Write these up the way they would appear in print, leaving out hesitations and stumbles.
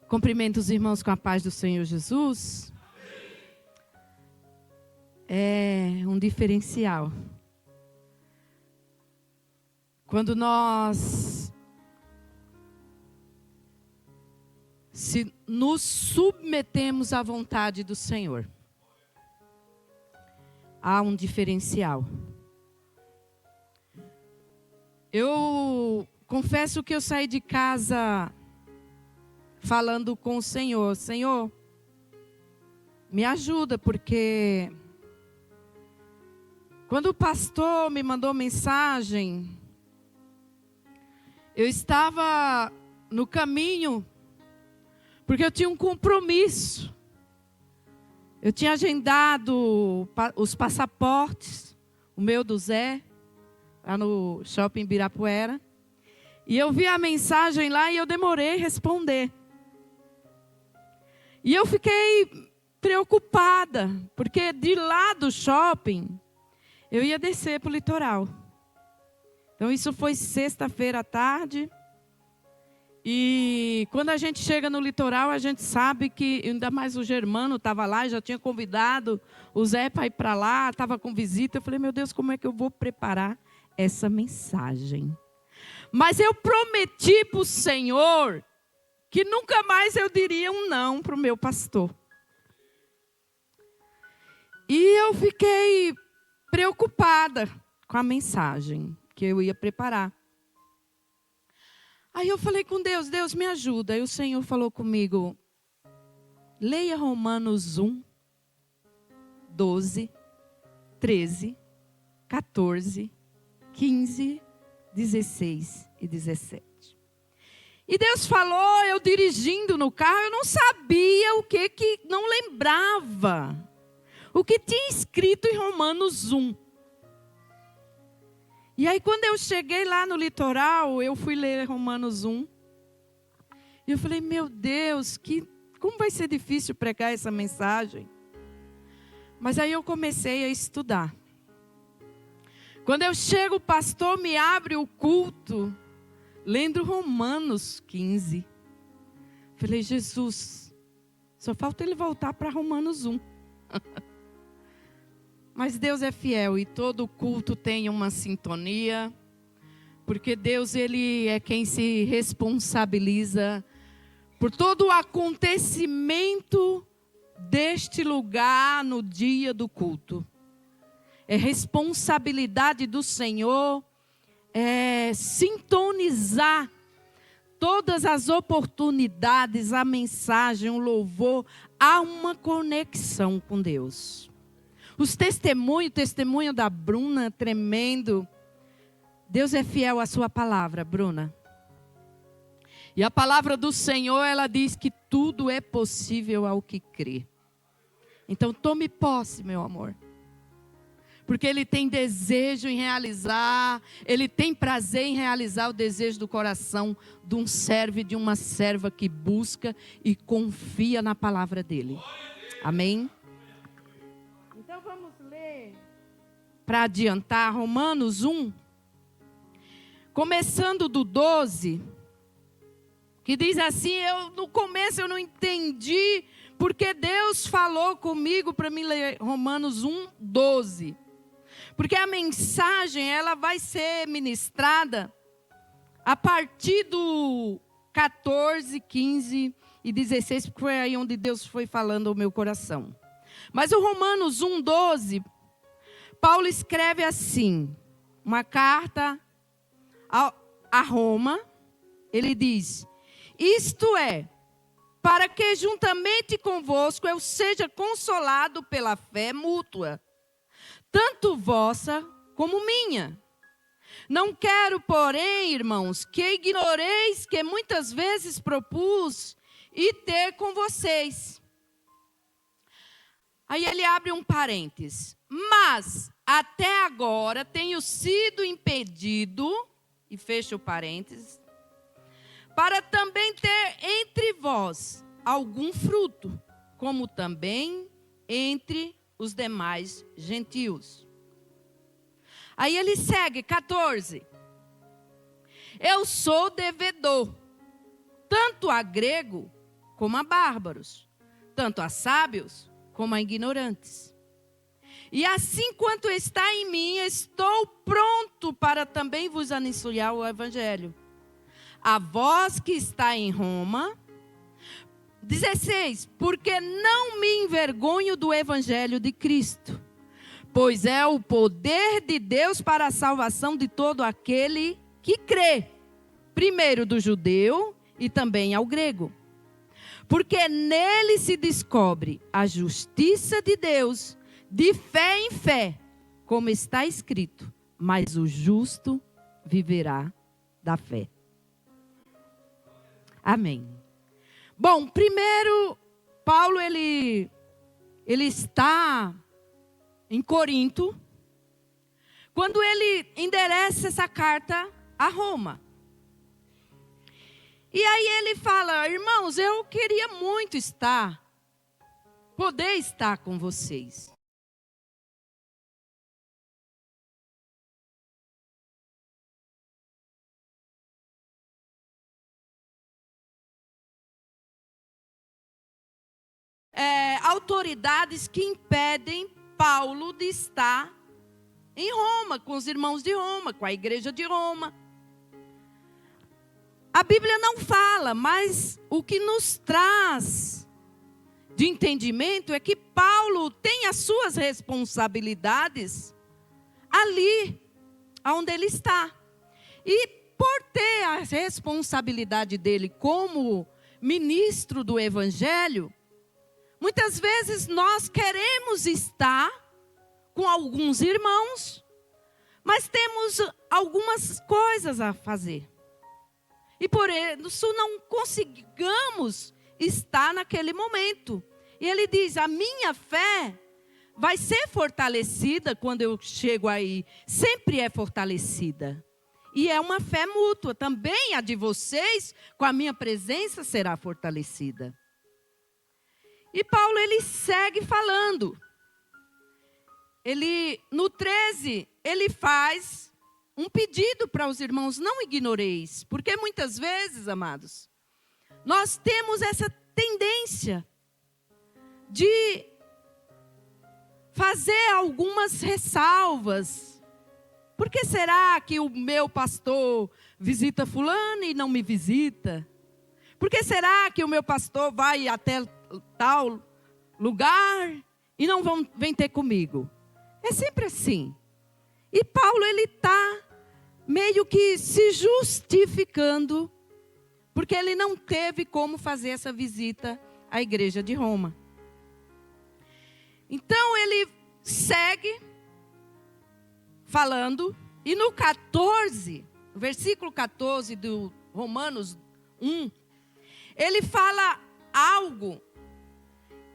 Cumprimento os irmãos com a paz do Senhor Jesus. É um diferencial. Quando nós nos submetemos à vontade do Senhor, há um diferencial. Eu confesso que eu saí de casa falando com o Senhor: Senhor, me ajuda, porque quando o pastor me mandou mensagem, eu estava no caminho, porque eu tinha um compromisso. Eu tinha agendado os passaportes, o meu do Zé, lá no shopping Ibirapuera. E eu vi a mensagem lá e eu demorei a responder. E eu fiquei preocupada, porque de lá do shopping, eu ia descer para o litoral. Então isso foi sexta-feira à tarde. E quando a gente chega no litoral, a gente sabe que, ainda mais o Germano estava lá, já tinha convidado o Zé para ir para lá, estava com visita. Eu falei, meu Deus, como é que eu vou preparar essa mensagem? Mas eu prometi para o Senhor que nunca mais eu diria um não para o meu pastor. E eu fiquei preocupada com a mensagem que eu ia preparar. Aí eu falei com Deus, Deus me ajuda. Aí o Senhor falou comigo, leia Romanos 1, 12, 13, 14, 15, 16 e 17. E Deus falou, eu dirigindo no carro, eu não sabia o que não lembrava. O que tinha escrito em Romanos 1. E aí quando eu cheguei lá no litoral, eu fui ler Romanos 1. E eu falei, meu Deus, como vai ser difícil pregar essa mensagem? Mas aí eu comecei a estudar. Quando eu chego, o pastor me abre o culto, lendo Romanos 15. Falei, Jesus, só falta ele voltar para Romanos 1. Mas Deus é fiel e todo culto tem uma sintonia, porque Deus, Ele é quem se responsabiliza por todo o acontecimento deste lugar no dia do culto. É responsabilidade do Senhor sintonizar todas as oportunidades, a mensagem, o louvor, há uma conexão com Deus. Os testemunho da Bruna, tremendo. Deus é fiel à sua palavra, Bruna. E a palavra do Senhor, ela diz que tudo é possível ao que crê. Então tome posse, meu amor. Porque Ele tem desejo em realizar, Ele tem prazer em realizar o desejo do coração de um servo e de uma serva que busca e confia na palavra dEle. Amém? Então vamos ler, para adiantar, Romanos 1, começando do 12, que diz assim, no começo eu não entendi, porque Deus falou comigo para mim ler Romanos 1, 12. Porque a mensagem, ela vai ser ministrada a partir do 14, 15 e 16, porque foi aí onde Deus foi falando ao meu coração. Mas o Romanos 1, 12, Paulo escreve assim, uma carta a Roma, ele diz, isto é, para que juntamente convosco eu seja consolado pela fé mútua, tanto vossa como minha. Não quero, porém, irmãos, que ignoreis que muitas vezes propus ir ter com vocês. Aí ele abre um parênteses. Mas, até agora, tenho sido impedido, e fecha o parênteses, para também ter entre vós algum fruto, como também entre os demais gentios. Aí ele segue, 14. Eu sou devedor, tanto a grego como a bárbaros, tanto a sábios como a ignorantes. E assim quanto está em mim, estou pronto para também vos anunciar o evangelho. A vós que está em Roma. 16. Porque não me envergonho do evangelho de Cristo, pois é o poder de Deus para a salvação de todo aquele que crê, primeiro do judeu e também ao grego. Porque nele se descobre a justiça de Deus, de fé em fé, como está escrito, mas o justo viverá da fé. Amém. Bom, primeiro, Paulo, ele está em Corinto, quando ele endereça essa carta a Roma. E aí ele fala, irmãos, eu queria muito poder estar com vocês. Autoridades que impedem Paulo de estar em Roma, com os irmãos de Roma, com a igreja de Roma. A Bíblia não fala, mas o que nos traz de entendimento é que Paulo tem as suas responsabilidades ali, onde ele está. E por ter a responsabilidade dele como ministro do Evangelho, muitas vezes nós queremos estar com alguns irmãos, mas temos algumas coisas a fazer. E por isso não conseguimos estar naquele momento. E ele diz, a minha fé vai ser fortalecida quando eu chego aí. Sempre é fortalecida. E é uma fé mútua. Também a de vocês, com a minha presença, será fortalecida. E Paulo, ele segue falando. No 13, ele faz um pedido para os irmãos, não ignoreis. Porque muitas vezes, amados, nós temos essa tendência de fazer algumas ressalvas. Por que será que o meu pastor visita fulano e não me visita? Por que será que o meu pastor vai até tal lugar e não vem ter comigo? É sempre assim. E Paulo, ele está meio que se justificando, porque ele não teve como fazer essa visita à igreja de Roma. Então ele segue falando, e no 14, versículo 14 do Romanos 1, ele fala algo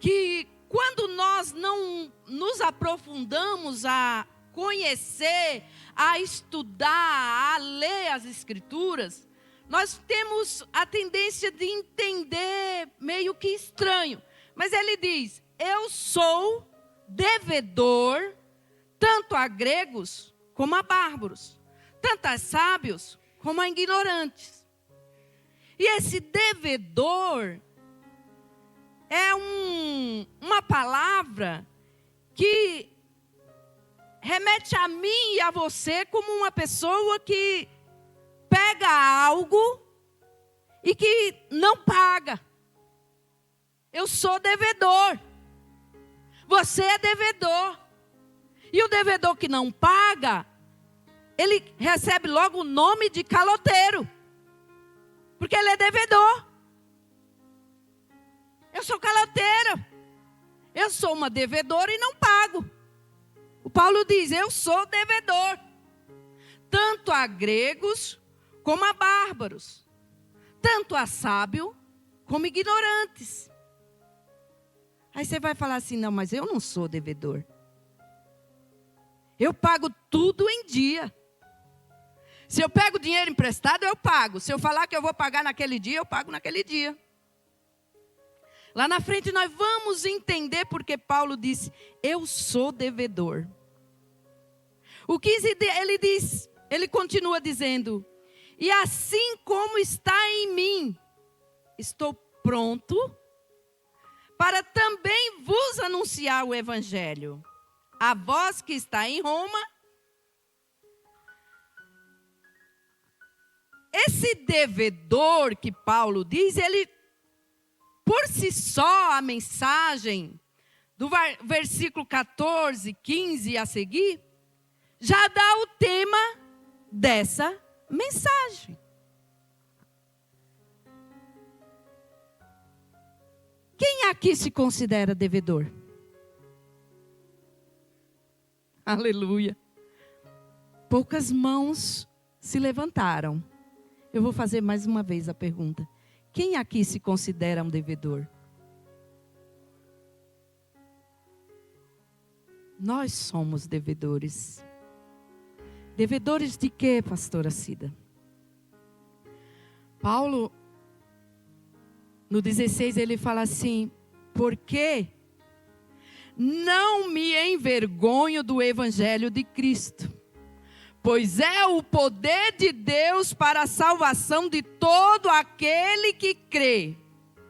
que quando nós não nos aprofundamos a conhecer, a estudar, a ler as Escrituras, nós temos a tendência de entender meio que estranho. Mas ele diz, eu sou devedor tanto a gregos como a bárbaros, tanto a sábios como a ignorantes. E esse devedor é uma palavra que remete a mim e a você como uma pessoa que pega algo e que não paga. Eu sou devedor. Você é devedor. E o devedor que não paga, ele recebe logo o nome de caloteiro. Porque ele é devedor. Eu sou caloteira. Eu sou uma devedora e não pago. O Paulo diz, eu sou devedor. Tanto a gregos como a bárbaros. Tanto a sábio como ignorantes. Aí você vai falar assim, não, mas eu não sou devedor. Eu pago tudo em dia. Se eu pego dinheiro emprestado, eu pago. Se eu falar que eu vou pagar naquele dia, eu pago naquele dia. Lá na frente nós vamos entender porque Paulo disse, eu sou devedor. O 15, ele continua dizendo: e assim como está em mim, estou pronto para também vos anunciar o evangelho. A vós que está em Roma. Esse devedor que Paulo diz, ele, por si só, a mensagem do versículo 14, 15 a seguir, já dá o tema dessa mensagem. Quem aqui se considera devedor? Aleluia. Poucas mãos se levantaram. Eu vou fazer mais uma vez a pergunta. Quem aqui se considera um devedor? Nós somos devedores. Devedores de quê, pastora Cida? Paulo, no 16, ele fala assim: porque não me envergonho do evangelho de Cristo, pois é o poder de Deus para a salvação de todo aquele que crê.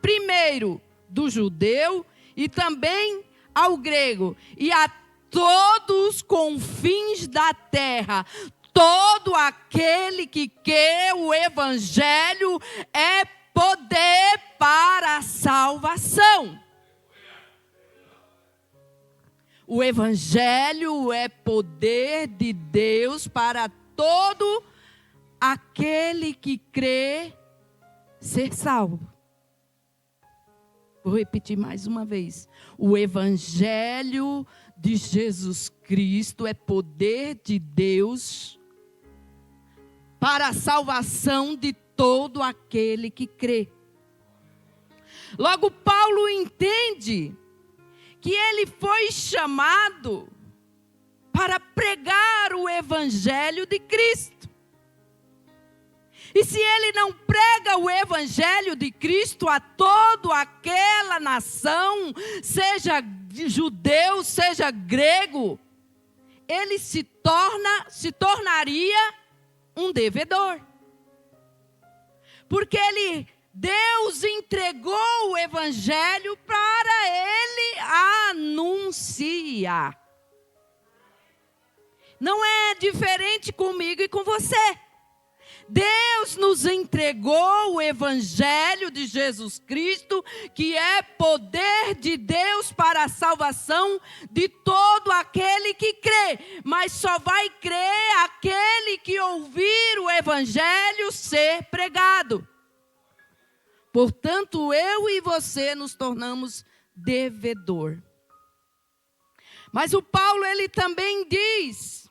Primeiro, do judeu e também ao grego, e a todos os confins da terra. Todo aquele que crê, o evangelho é poder para a salvação. O evangelho é poder de Deus para todo aquele que crê ser salvo. Vou repetir mais uma vez. O evangelho de Jesus Cristo é poder de Deus para a salvação de todo aquele que crê. Logo, Paulo entende que ele foi chamado para pregar o evangelho de Cristo. E se ele não prega o evangelho de Cristo a toda aquela nação, seja judeu, seja grego, ele se tornaria um devedor. Porque Deus entregou o evangelho para ele anunciar. Não é diferente comigo e com você. Deus nos entregou o evangelho de Jesus Cristo, que é poder de Deus para a salvação de todo aquele que crê. Mas só vai crer aquele que ouvir o evangelho ser pregado. Portanto, eu e você nos tornamos devedor. Mas o Paulo, ele também diz: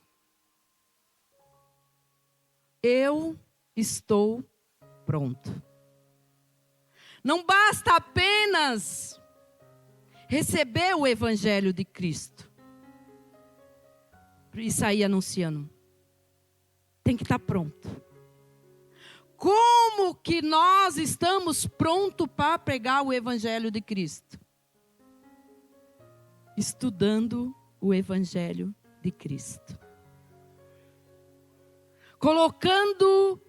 eu estou pronto. Não basta apenas receber o evangelho de Cristo e sair anunciando. Tem que estar pronto. Como que nós estamos prontos para pregar o evangelho de Cristo? Estudando o evangelho de Cristo. Colocando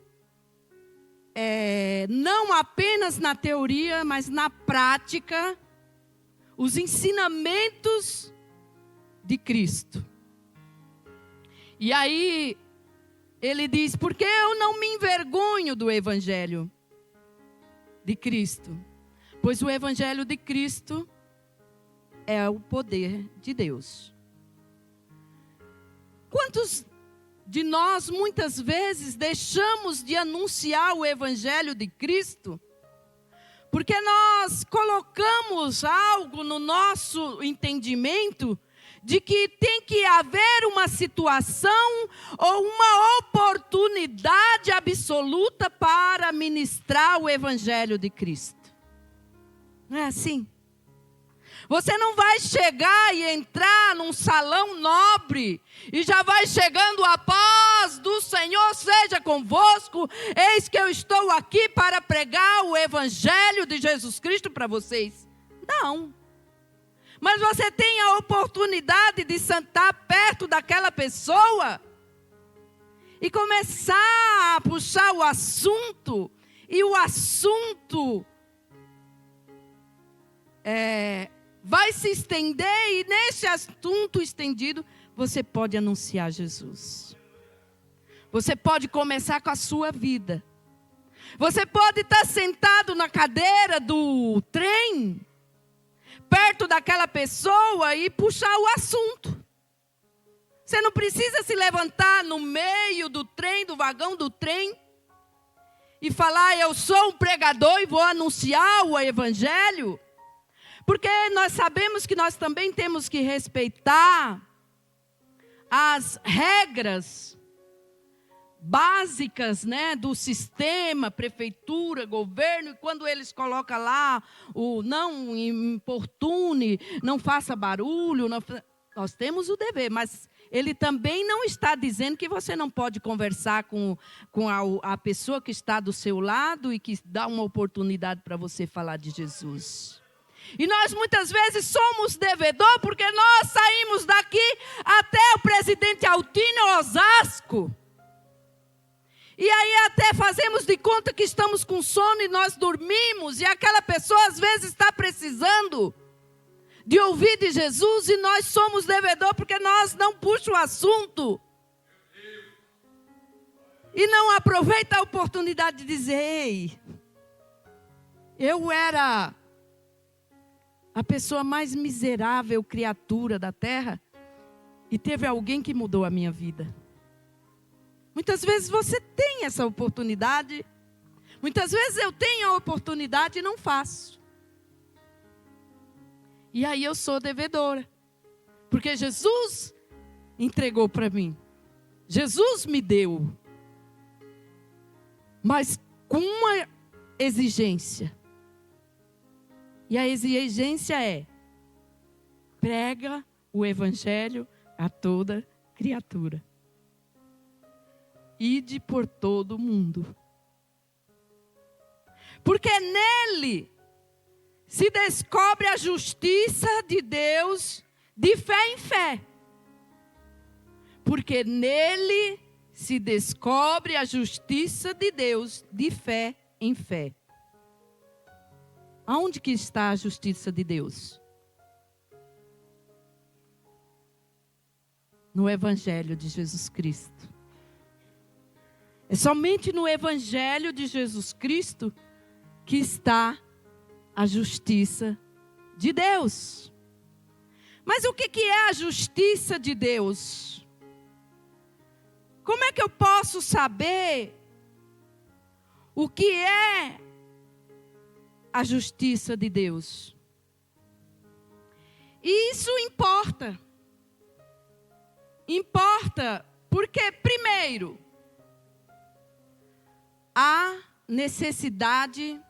não apenas na teoria, mas na prática, os ensinamentos de Cristo. E aí ele diz: porque eu não me envergonho do evangelho de Cristo, pois o evangelho de Cristo é o poder de Deus. Quantos de nós muitas vezes deixamos de anunciar o evangelho de Cristo porque nós colocamos algo no nosso entendimento de que tem que haver uma situação ou uma oportunidade absoluta para ministrar o evangelho de Cristo? Não é assim? Você não vai chegar e entrar num salão nobre e já vai chegando: a paz do Senhor seja convosco, eis que eu estou aqui para pregar o evangelho de Jesus Cristo para vocês. Não. Mas você tem a oportunidade de sentar perto daquela pessoa e começar a puxar o assunto, e o assunto vai se estender, e nesse assunto estendido, você pode anunciar Jesus. Você pode começar com a sua vida. Você pode estar sentado na cadeira do trem, perto daquela pessoa e puxar o assunto. Você não precisa se levantar no meio do trem, do vagão do trem, e falar, eu sou um pregador e vou anunciar o evangelho. Porque nós sabemos que nós também temos que respeitar as regras básicas, né, do sistema, prefeitura, governo, e quando eles colocam lá o não importune, não faça barulho, nós temos o dever, mas ele também não está dizendo que você não pode conversar com a pessoa que está do seu lado e que dá uma oportunidade para você falar de Jesus. E nós muitas vezes somos devedor porque nós saímos daqui até o Presidente Altino, Osasco. E aí até fazemos de conta que estamos com sono e nós dormimos. E aquela pessoa às vezes está precisando de ouvir de Jesus e nós somos devedor porque nós não puxamos o assunto. E não aproveita a oportunidade de dizer, ei, eu era a pessoa mais miserável criatura da terra e teve alguém que mudou a minha vida. Muitas vezes você tem essa oportunidade, muitas vezes eu tenho a oportunidade e não faço. E aí eu sou devedora, porque Jesus entregou para mim, Jesus me deu, mas com uma exigência. E a exigência é, prega o evangelho a toda criatura. Ide por todo o mundo. Porque nele se descobre a justiça de Deus de fé em fé. Porque nele se descobre a justiça de Deus de fé em fé. Aonde que está a justiça de Deus? No Evangelho de Jesus Cristo. É somente no Evangelho de Jesus Cristo que está a justiça de Deus. Mas o que é a justiça de Deus? Como é que eu posso saber o que é a justiça de Deus? E isso importa. Importa porque, primeiro, há necessidade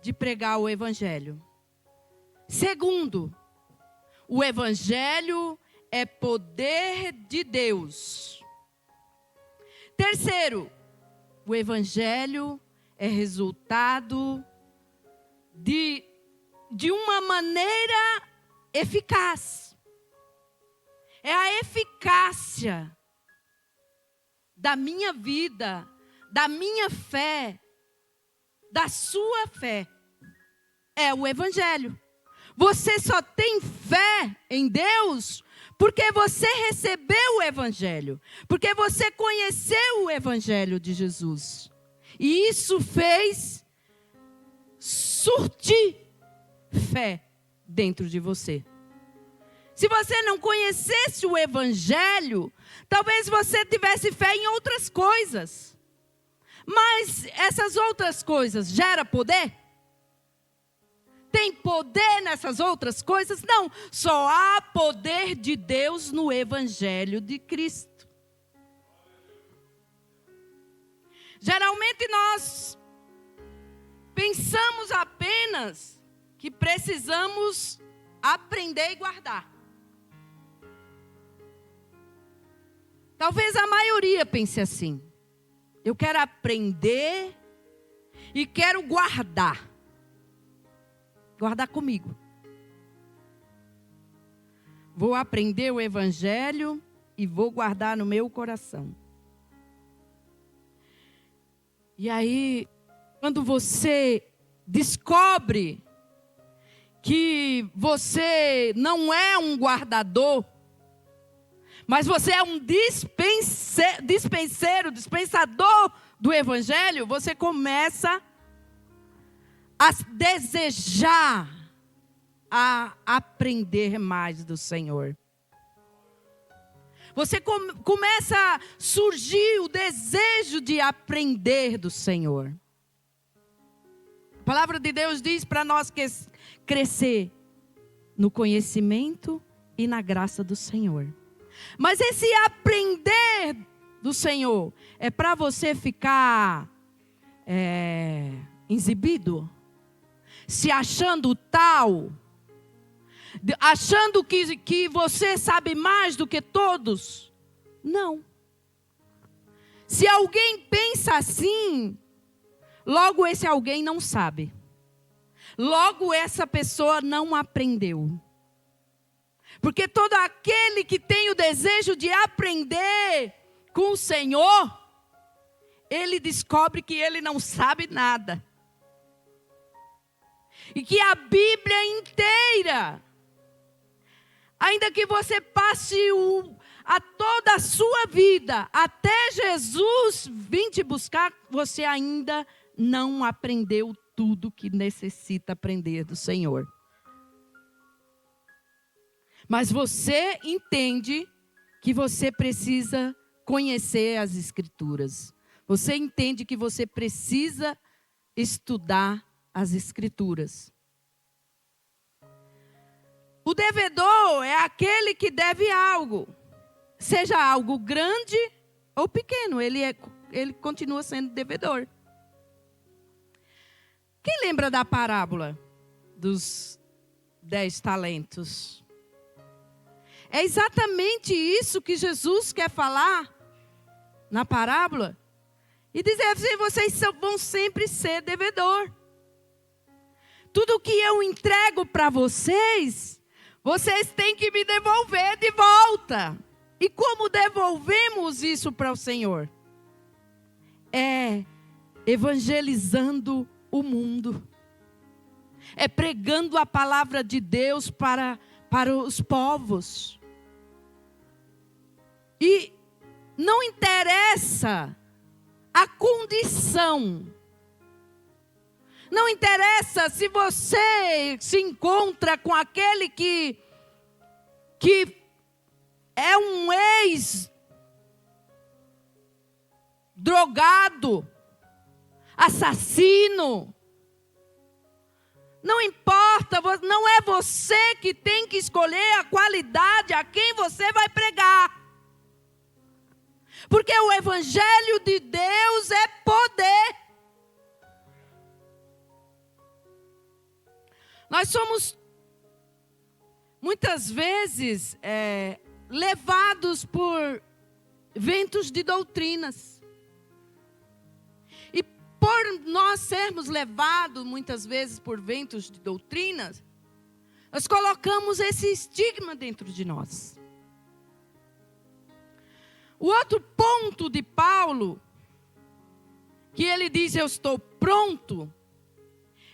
de pregar o evangelho. Segundo, o evangelho é poder de Deus. Terceiro, o evangelho é resultado de uma maneira eficaz. É a eficácia da minha vida, da minha fé, da sua fé. É o evangelho. Você só tem fé em Deus porque você recebeu o evangelho. Porque você conheceu o evangelho de Jesus. E isso fez surtir fé dentro de você. Se você não conhecesse o evangelho, talvez você tivesse fé em outras coisas. Mas essas outras coisas geram poder? Tem poder nessas outras coisas? Não, só há poder de Deus no evangelho de Cristo. Geralmente nós pensamos apenas que precisamos aprender e guardar. Talvez a maioria pense assim. Eu quero aprender e quero guardar. Guardar comigo. Vou aprender o evangelho e vou guardar no meu coração. E aí, quando você descobre que você não é um guardador, mas você é um dispensador do Evangelho, você começa a desejar, a aprender mais do Senhor. Você começa a surgir o desejo de aprender do Senhor. A palavra de Deus diz para nós que crescer no conhecimento e na graça do Senhor. Mas esse aprender do Senhor é para você ficar exibido, se achando tal, achando que você sabe mais do que todos. Não. Se alguém pensa assim, logo esse alguém não sabe. Logo essa pessoa não aprendeu. Porque todo aquele que tem o desejo de aprender com o Senhor, ele descobre que ele não sabe nada. E que a Bíblia inteira, ainda que você passe toda a sua vida até Jesus vir te buscar, você ainda não aprendeu tudo que necessita aprender do Senhor. Mas você entende que você precisa conhecer as Escrituras. Você entende que você precisa estudar as Escrituras. O devedor é aquele que deve algo. Seja algo grande ou pequeno, ele continua sendo devedor. Quem lembra da parábola dos 10 talentos? É exatamente isso que Jesus quer falar na parábola. E dizer assim, vocês vão sempre ser devedor. Tudo que eu entrego para vocês, vocês têm que me devolver de volta. E como devolvemos isso para o Senhor? É evangelizando o mundo. É pregando a palavra de Deus para os povos. E não interessa a condição. Não interessa se você se encontra com aquele que é um ex-drogado, assassino. Não importa, não é você que tem que escolher a qualidade a quem você vai pregar. Porque o Evangelho de Deus é poder. Nós somos, muitas vezes, levados por ventos de doutrinas. E por nós sermos levados, muitas vezes, por ventos de doutrinas, nós colocamos esse estigma dentro de nós. O outro ponto de Paulo, que ele diz, eu estou pronto,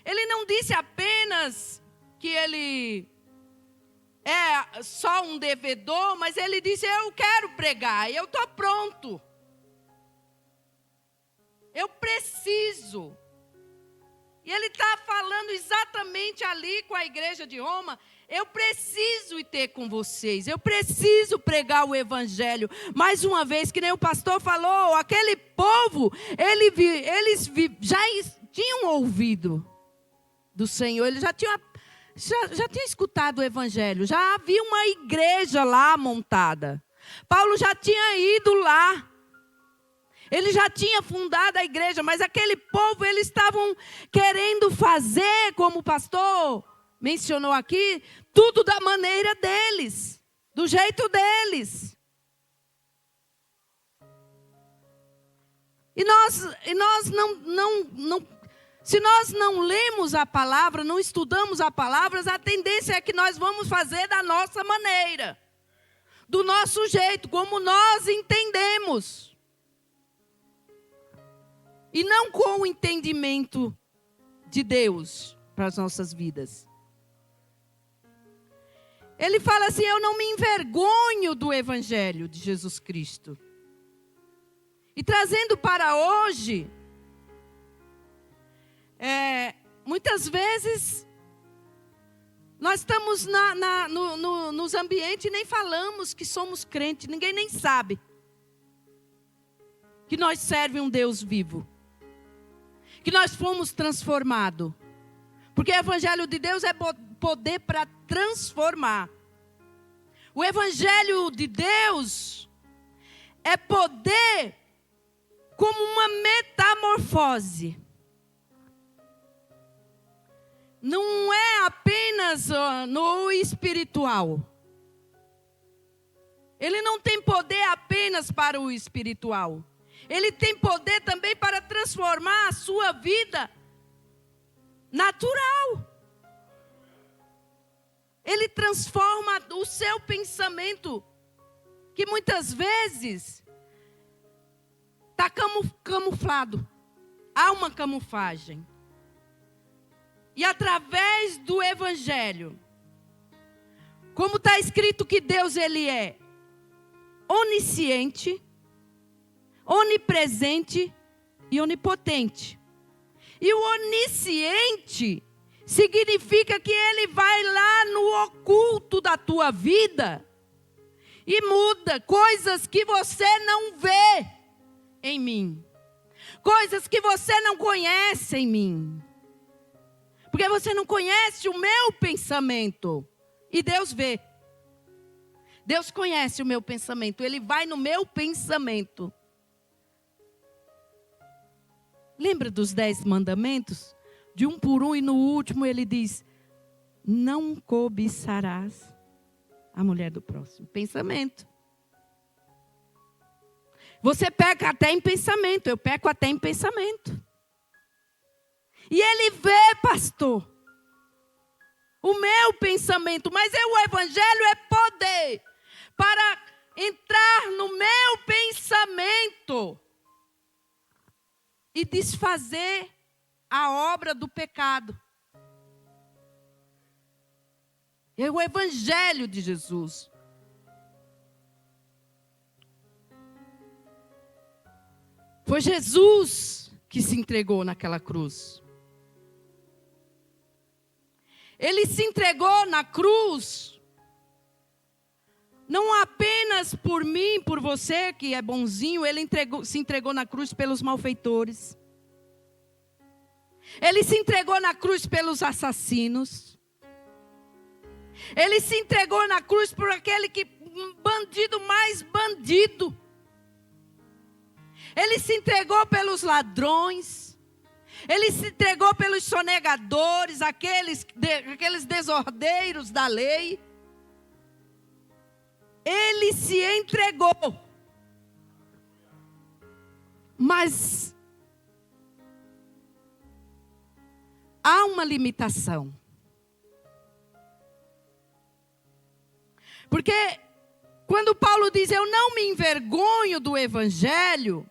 ele não disse apenas que ele é só um devedor, mas ele disse, eu quero pregar, eu estou pronto. Eu preciso. E ele está falando exatamente ali com a igreja de Roma, eu preciso ir ter com vocês, eu preciso pregar o Evangelho. Mais uma vez, que nem o pastor falou, aquele povo, eles já tinham ouvido do Senhor, eles já tinham escutado o Evangelho, já havia uma igreja lá montada. Paulo já tinha ido lá, ele já tinha fundado a igreja, mas aquele povo, eles estavam querendo fazer, como o pastor mencionou aqui, tudo da maneira deles, do jeito deles. E nós não, se nós não lemos a palavra, não estudamos a palavra, a tendência é que nós vamos fazer da nossa maneira, do nosso jeito, como nós entendemos. e não com o entendimento de Deus para as nossas vidas. Ele fala assim: eu não me envergonho do Evangelho de Jesus Cristo. E trazendo para hoje, muitas vezes, nós estamos nos ambientes e nem falamos que somos crentes, ninguém nem sabe que nós servemos um Deus vivo, que nós fomos transformados. Porque o Evangelho de Deus é poder para transformar. O Evangelho de Deus é poder como uma metamorfose. Não é apenas no espiritual. Ele não tem poder apenas para o espiritual. Ele tem poder também para transformar a sua vida natural. Ele transforma o seu pensamento, que muitas vezes está camuflado. Há uma camuflagem. E através do Evangelho, como está escrito que Deus ele é onisciente, onipresente e onipotente. E o onisciente significa que ele vai lá no oculto da tua vida e muda coisas que você não vê em mim. Coisas que você não conhece em mim. Porque você não conhece o meu pensamento. E Deus vê. Deus conhece o meu pensamento. Ele vai no meu pensamento. Lembra dos 10 mandamentos? De um por um, e no último ele diz: não cobiçarás a mulher do próximo. Pensamento. Você peca até em pensamento. Eu peco até em pensamento. E ele vê, pastor, o meu pensamento. Mas o Evangelho é poder para entrar no meu pensamento e desfazer a obra do pecado. É o Evangelho de Jesus. Foi Jesus que se entregou naquela cruz. Ele se entregou na cruz, não apenas por mim, por você que é bonzinho. Ele se entregou na cruz pelos malfeitores. Ele se entregou na cruz pelos assassinos. Ele se entregou na cruz por aquele que bandido mais bandido. Ele se entregou pelos ladrões. Ele se entregou pelos sonegadores, aqueles desordeiros da lei. Ele se entregou. Mas há uma limitação. Porque quando Paulo diz: eu não me envergonho do Evangelho,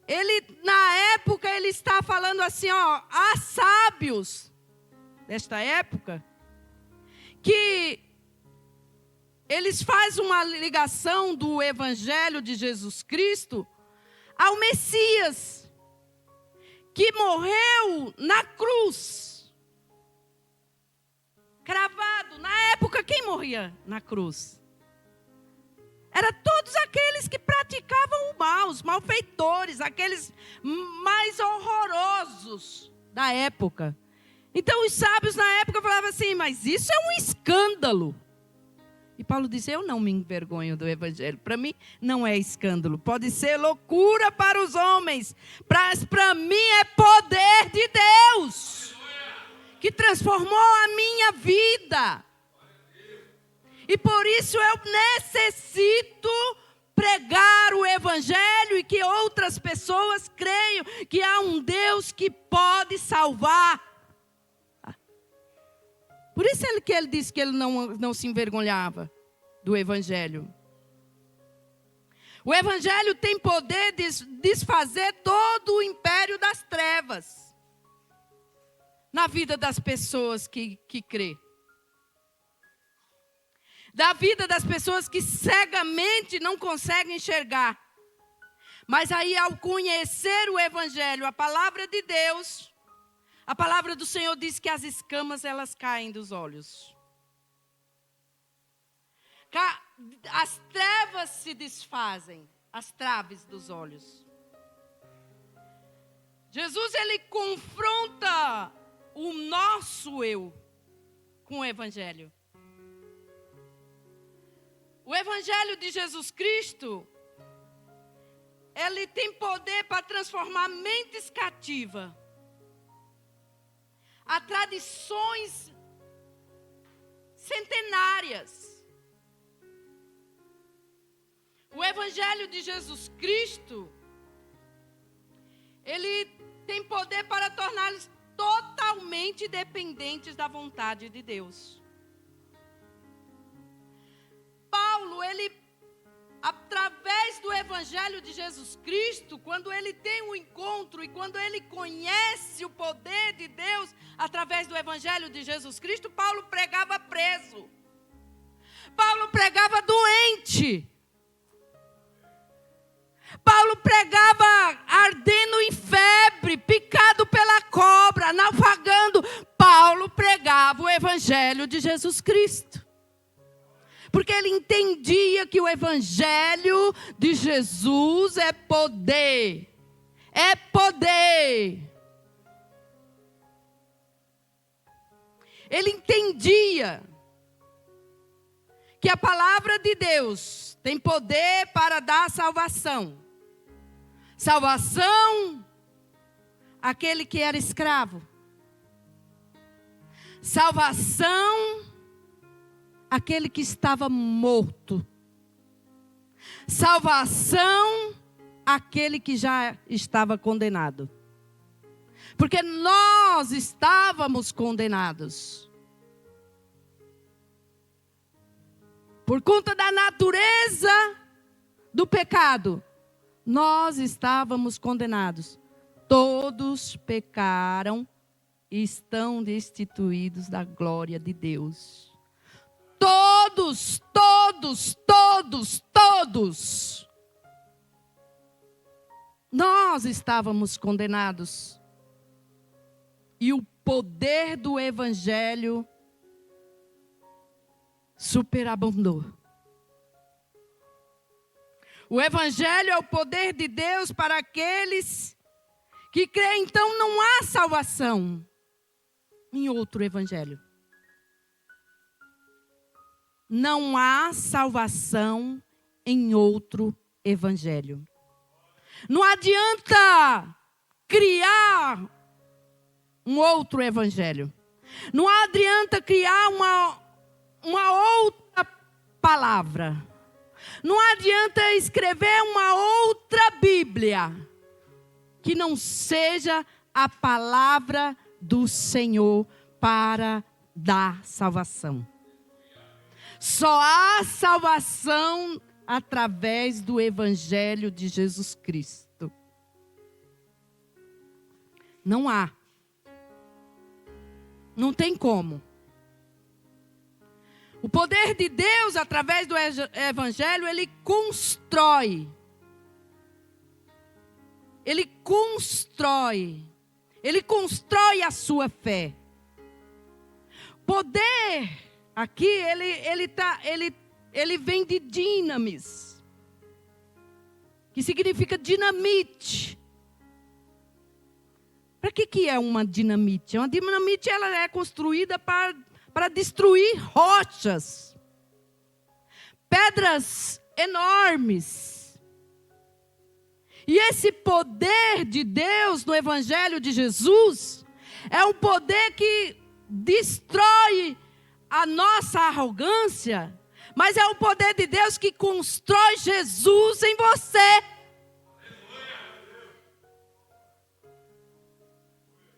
ele, na época, ele está falando assim, há sábios desta época, que eles fazem uma ligação do Evangelho de Jesus Cristo ao Messias, que morreu na cruz, cravado. Na época, quem morria na cruz? Era todos aqueles que praticavam o mal, os malfeitores, aqueles mais horrorosos da época. Então os sábios na época falavam assim: mas isso é um escândalo. E Paulo disse: eu não me envergonho do Evangelho. Para mim não é escândalo. Pode ser loucura para os homens, mas para mim é poder de Deus, que transformou a minha vida. E por isso eu necessito pregar o Evangelho e que outras pessoas creiam que há um Deus que pode salvar. Por isso que ele disse que ele não se envergonhava do Evangelho. O Evangelho tem poder de desfazer todo o império das trevas na vida das pessoas que crê. Da vida das pessoas que cegamente não conseguem enxergar. Mas aí, ao conhecer o Evangelho, a palavra de Deus, a palavra do Senhor diz que as escamas, elas caem dos olhos. As trevas se desfazem, as traves dos olhos. Jesus, ele confronta o nosso eu com o Evangelho. O Evangelho de Jesus Cristo, ele tem poder para transformar mentes cativas a tradições centenárias. O Evangelho de Jesus Cristo, ele tem poder para torná-los totalmente dependentes da vontade de Deus. Paulo, ele, através do Evangelho de Jesus Cristo, quando ele tem um encontro e quando ele conhece o poder de Deus, através do Evangelho de Jesus Cristo, Paulo pregava preso. Paulo pregava doente. Paulo pregava ardendo em febre, picado pela cobra, naufragando. Paulo pregava o Evangelho de Jesus Cristo. Porque ele entendia que o Evangelho de Jesus é poder. É poder. Ele entendia que a palavra de Deus tem poder para dar salvação. Salvação àquele que era escravo. Salvação àquele que estava morto. Salvação àquele que já estava condenado. Porque nós estávamos condenados. Por conta da natureza do pecado, nós estávamos condenados. Todos pecaram e estão destituídos da glória de Deus. Todos, todos, todos, todos. Nós estávamos condenados. E o poder do Evangelho superabundou. O Evangelho é o poder de Deus para aqueles que creem. Então não há salvação em outro Evangelho. Não há salvação em outro Evangelho. Não adianta criar um outro Evangelho. Não adianta criar uma outra palavra. Não adianta escrever uma outra Bíblia que não seja a palavra do Senhor para dar salvação. Só há salvação através do Evangelho de Jesus Cristo. Não há. Não tem como. O poder de Deus, através do Evangelho, ele constrói. Ele constrói. Ele constrói a sua fé. Poder, aqui, ele vem de dinamis, que significa dinamite. Para que é uma dinamite? Uma dinamite, ela é construída para destruir rochas, pedras enormes. E esse poder de Deus no Evangelho de Jesus é um poder que destrói a nossa arrogância, mas é o poder de Deus que constrói Jesus em você.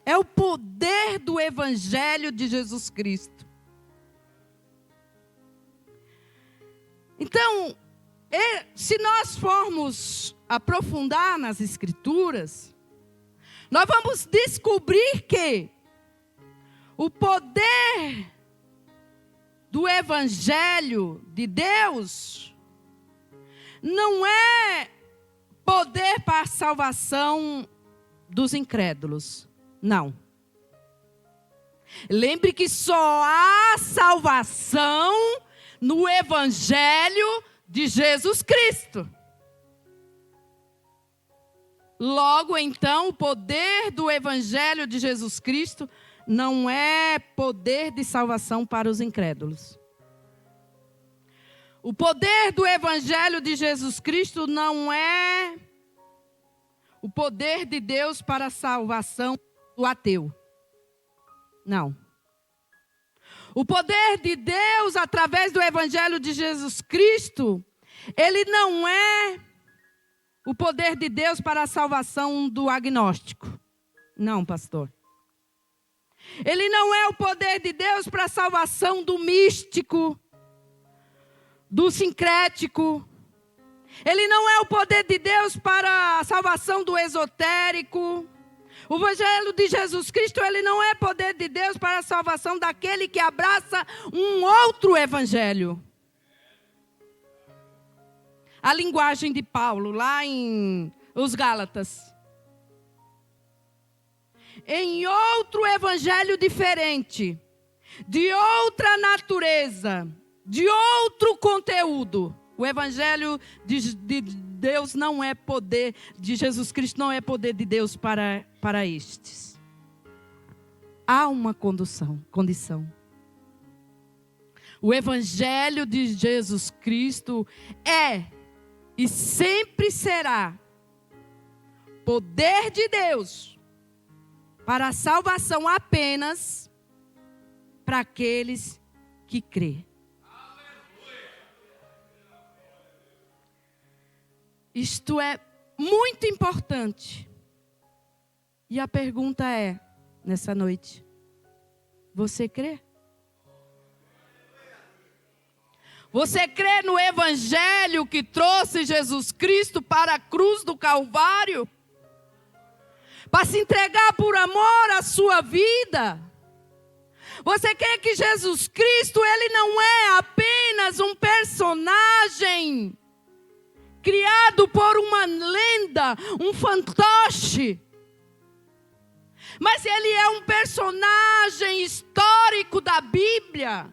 É o poder do Evangelho de Jesus Cristo. Então, E se nós formos aprofundar nas Escrituras, nós vamos descobrir que o poder do Evangelho de Deus não é poder para a salvação dos incrédulos. Não. Lembre que só há salvação no Evangelho de Jesus Cristo. Logo, então, o poder do Evangelho de Jesus Cristo não é poder de salvação para os incrédulos. O poder do Evangelho de Jesus Cristo não é o poder de Deus para a salvação do ateu. Não. O poder de Deus através do Evangelho de Jesus Cristo, ele não é o poder de Deus para a salvação do agnóstico. Não, pastor. Ele não é o poder de Deus para a salvação do místico, do sincrético. Ele não é o poder de Deus para a salvação do esotérico. O Evangelho de Jesus Cristo, ele não é poder de Deus para a salvação daquele que abraça um outro evangelho. A linguagem de Paulo, lá em os Gálatas. Em outro evangelho diferente, de outra natureza, de outro conteúdo. O Evangelho de Deus não é poder, de Jesus Cristo não é poder de Deus para estes. Há uma condição. O Evangelho de Jesus Cristo é e sempre será poder de Deus para a salvação apenas para aqueles que crêem. Isto é muito importante. E a pergunta é, nessa noite, você crê? Você crê no Evangelho que trouxe Jesus Cristo para a cruz do Calvário? Para se entregar por amor à sua vida? Você crê que Jesus Cristo, ele não é apenas um personagem criado por uma lenda, um fantoche, mas ele é um personagem histórico da Bíblia,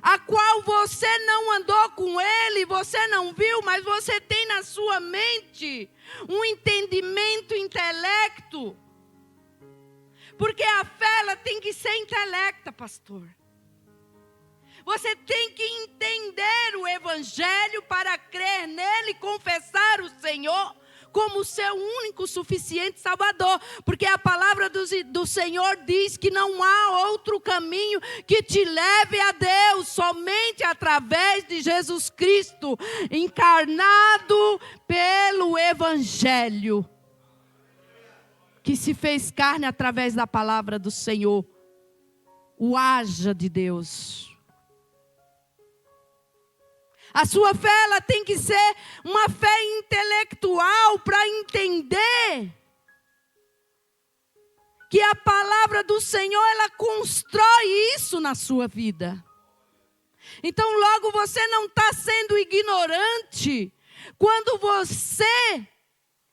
a qual você não andou com ele, você não viu, mas você tem na sua mente um entendimento, intelecto, porque a fé ela tem que ser intelecta, pastor. Você tem que entender o Evangelho para crer nele e confessar o Senhor como seu único suficiente Salvador. Porque a palavra do Senhor diz que não há outro caminho que te leve a Deus, somente através de Jesus Cristo, encarnado pelo Evangelho, que se fez carne através da palavra do Senhor, o haja de Deus. A sua fé ela tem que ser uma fé intelectual para entender que a palavra do Senhor ela constrói isso na sua vida. Então logo você não está sendo ignorante quando você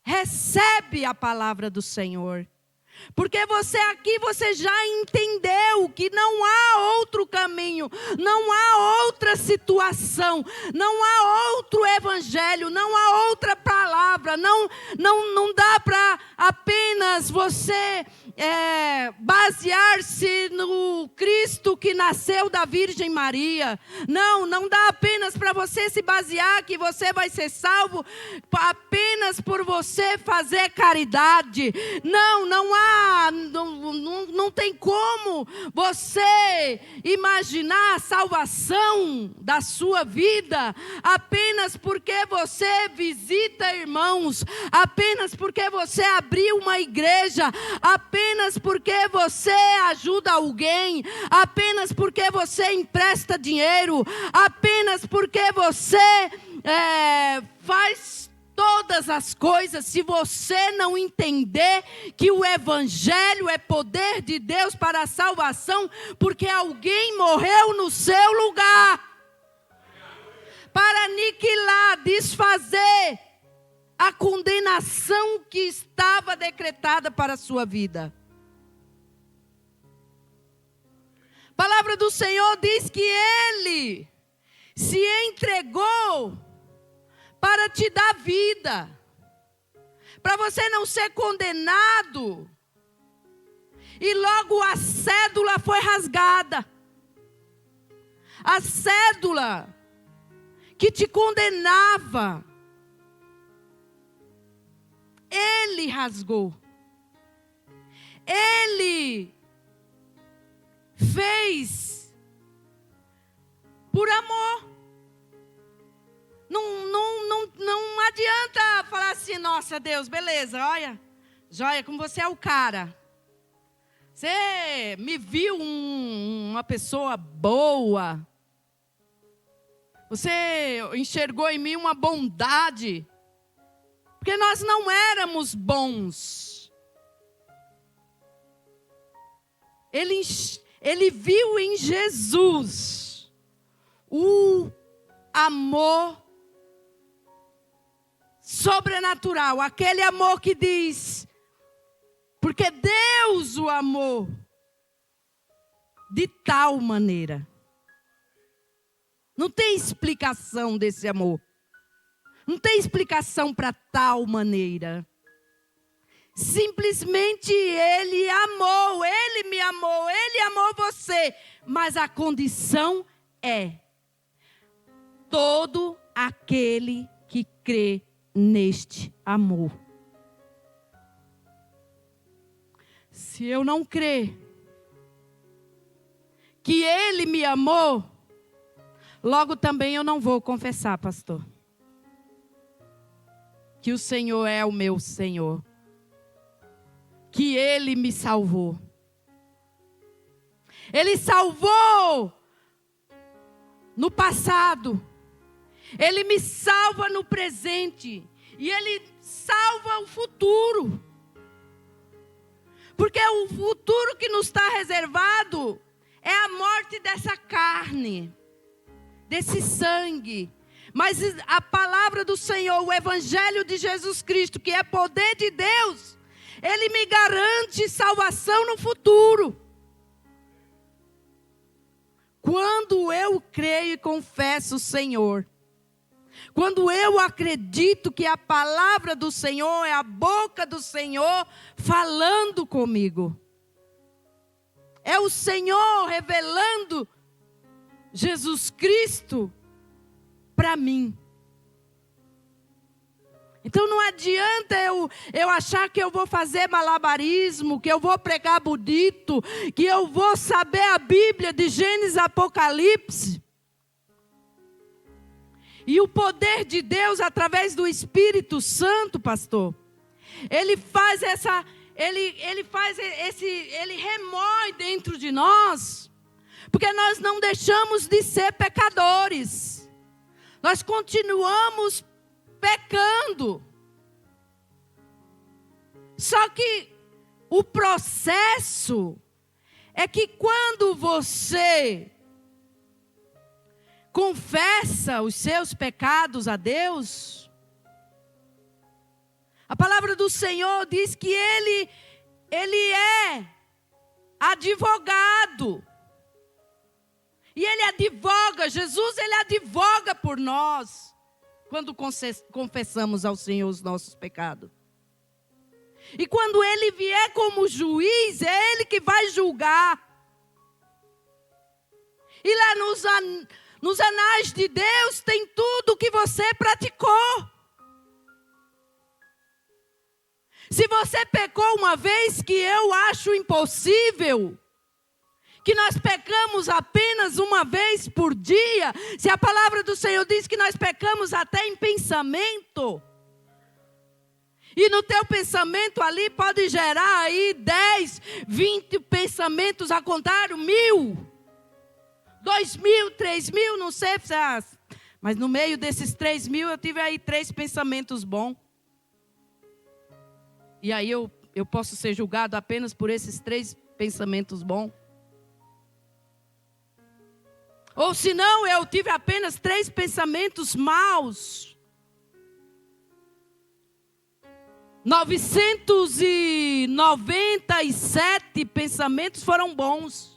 recebe a palavra do Senhor. Porque você aqui, você já entendeu que não há outro caminho, não há outra situação, não há outro evangelho, não há outra palavra, não dá para apenas você basear-se no Cristo que nasceu da Virgem Maria. Não dá apenas para você se basear que você vai ser salvo apenas por você fazer caridade. Não tem como você imaginar a salvação da sua vida apenas porque você visita irmãos, apenas porque você abriu uma igreja, apenas porque você ajuda alguém, apenas porque você empresta dinheiro, apenas porque você faz todas as coisas, se você não entender que o Evangelho é poder de Deus para a salvação, porque alguém morreu no seu lugar, para aniquilar, desfazer a condenação que estava decretada para a sua vida. A palavra do Senhor diz que Ele se entregou para te dar vida, para você não ser condenado. E logo a cédula foi rasgada. A cédula que te condenava, Ele rasgou. Ele fez por amor. Não adianta falar assim, nossa Deus, beleza, olha, joia, como você é o cara. Você me viu uma pessoa boa. Você enxergou em mim uma bondade. Porque nós não éramos bons. Ele viu em Jesus o amor sobrenatural. Aquele amor que diz, porque Deus o amou de tal maneira. Não tem explicação desse amor. Não tem explicação para tal maneira. Simplesmente Ele amou, Ele me amou, Ele amou você. Mas a condição é: todo aquele que crê neste amor. Se eu não crer que Ele me amou, logo também eu não vou confessar, pastor, que o Senhor é o meu Senhor, que Ele me salvou. Ele salvou no passado, Ele me salva no presente, e Ele salva o futuro. Porque o futuro que nos está reservado é a morte dessa carne, desse sangue. Mas a palavra do Senhor, o Evangelho de Jesus Cristo, que é poder de Deus, Ele me garante salvação no futuro. Quando eu creio e confesso o Senhor, quando eu acredito que a palavra do Senhor é a boca do Senhor falando comigo, é o Senhor revelando Jesus Cristo para mim. Então não adianta eu achar que eu vou fazer malabarismo, que eu vou pregar bonito, que eu vou saber a Bíblia de Gênesis a Apocalipse. E o poder de Deus através do Espírito Santo, pastor, ele remói dentro de nós, porque nós não deixamos de ser pecadores. Nós continuamos pecando. Só que o processo é que quando você confessa os seus pecados a Deus, a palavra do Senhor diz que Ele é advogado. E Ele advoga, Jesus, Ele advoga por nós, quando confessamos ao Senhor os nossos pecados. E quando Ele vier como juiz, é Ele que vai julgar. E lá nos anais de Deus tem tudo o que você praticou. Se você pecou uma vez, que eu acho impossível, que nós pecamos apenas uma vez por dia, se a palavra do Senhor diz que nós pecamos até em pensamento, e no teu pensamento ali pode gerar aí 10, 20 pensamentos a contar, 1000, 2000, 3000, não sei, Mas no meio desses 3.000, eu tive aí 3 pensamentos bons. E aí eu posso ser julgado apenas por esses 3 pensamentos bons? Ou se não, eu tive apenas 3 pensamentos maus. 997 pensamentos foram bons.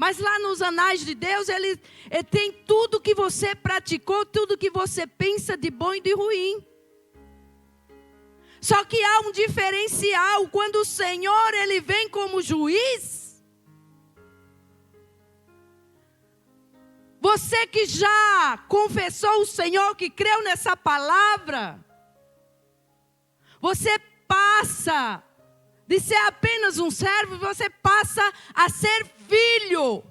Mas lá nos anais de Deus, ele tem tudo que você praticou, tudo que você pensa de bom e de ruim. Só que há um diferencial. Quando o Senhor ele vem como juiz, você que já confessou o Senhor, que creu nessa palavra, você passa de ser apenas um servo, você passa a ser filho.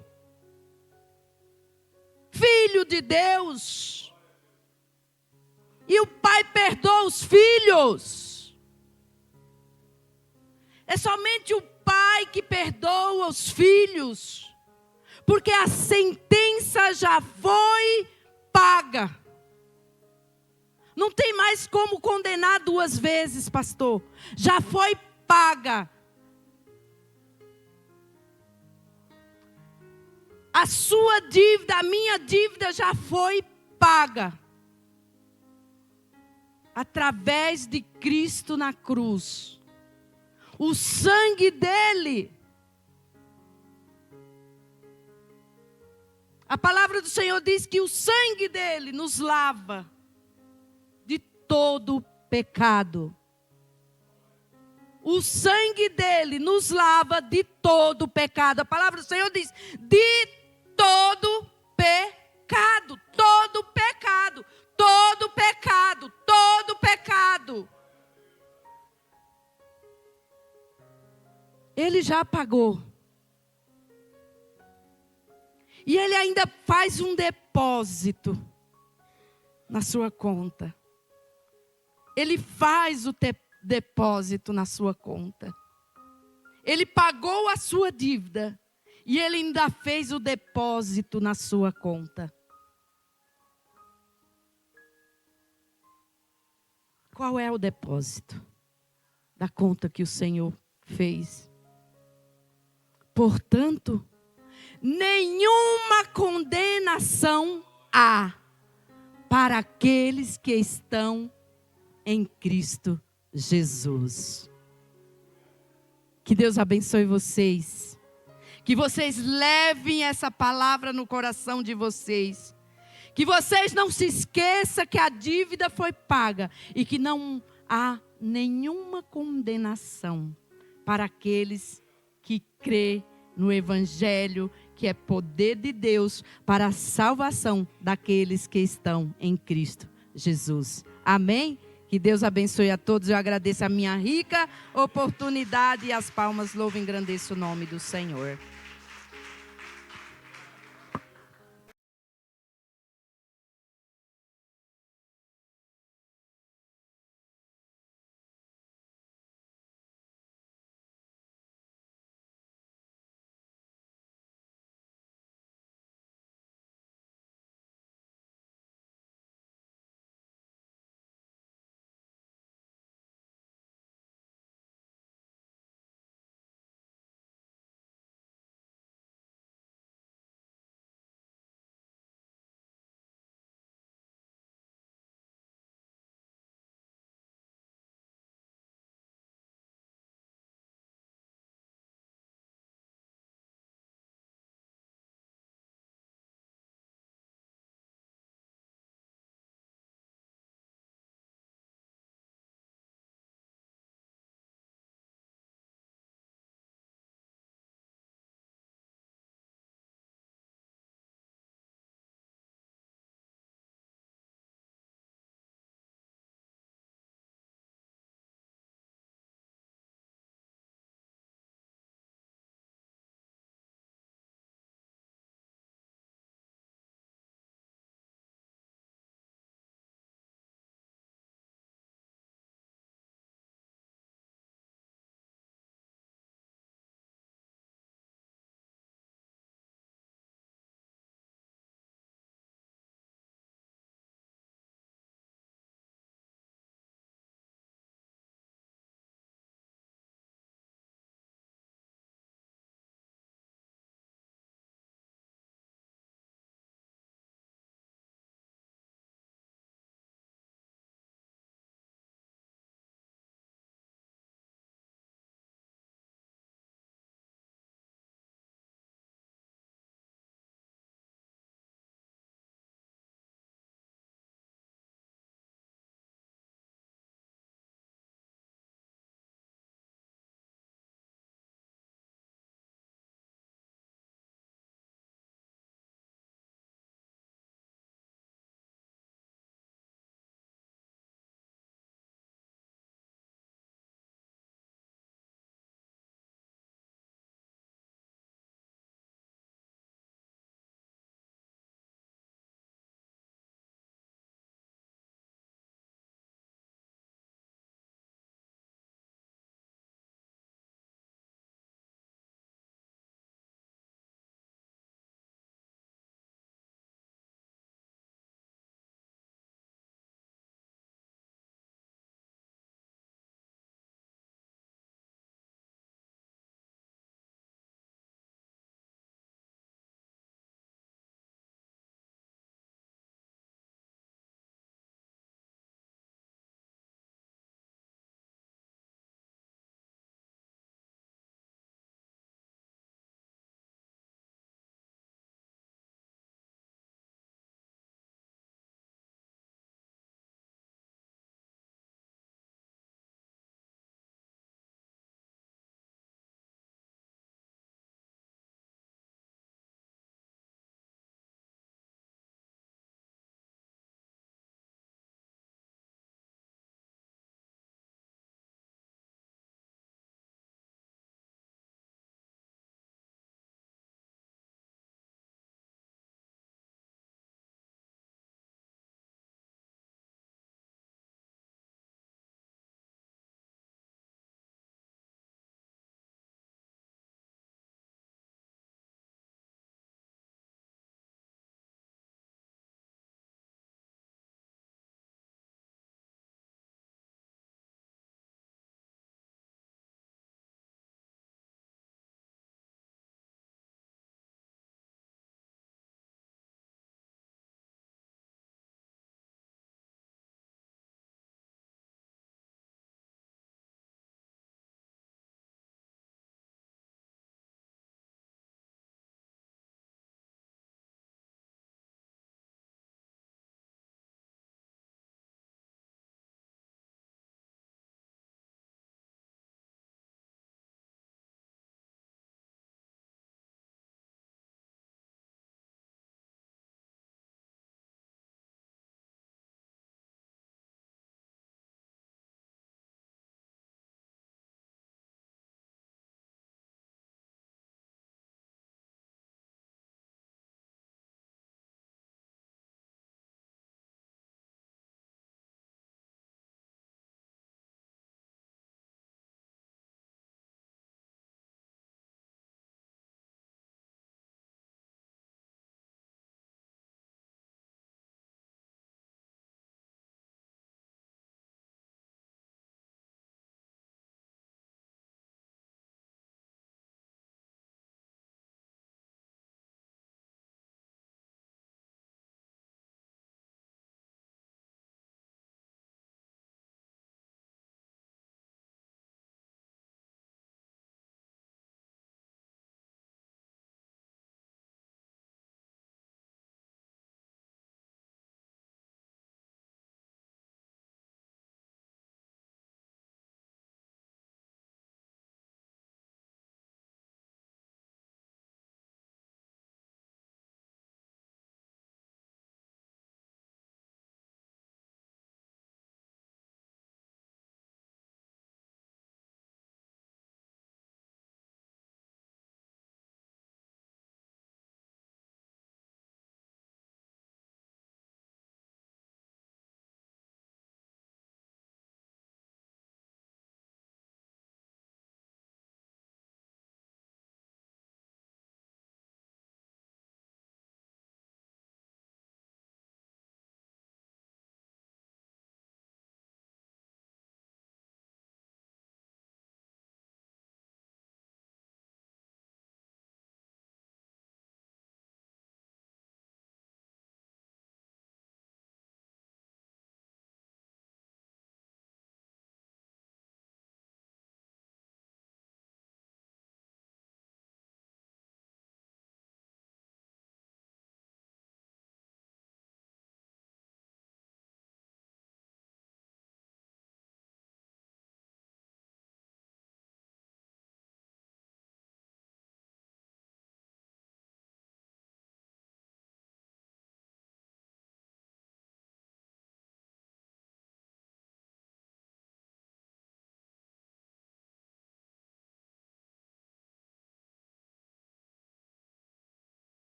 Filho de Deus. E o Pai perdoa os filhos. É somente o Pai que perdoa os filhos. Porque a sentença já foi paga. Não tem mais como condenar 2 vezes, pastor. Já foi paga. A sua dívida, a minha dívida já foi paga. Através de Cristo na cruz. O sangue dele. A palavra do Senhor diz que o sangue dele nos lava de todo pecado. O sangue dele nos lava de todo pecado. A palavra do Senhor diz: de todo pecado. Todo pecado. Todo pecado. Todo pecado. Ele já pagou. E ele ainda faz um depósito na sua conta. Ele faz o depósito na sua conta. Ele pagou a sua dívida. E ele ainda fez o depósito na sua conta. Qual é o depósito da conta que o Senhor fez? Portanto, nenhuma condenação há para aqueles que estão em Cristo Jesus. Que Deus abençoe vocês. Que vocês levem essa palavra no coração de vocês. Que vocês não se esqueçam que a dívida foi paga. E que não há nenhuma condenação para aqueles que crê no Evangelho, que é poder de Deus para a salvação daqueles que estão em Cristo Jesus. Amém? Que Deus abençoe a todos. Eu agradeço a minha rica oportunidade e as palmas louvam e engrandeço o nome do Senhor.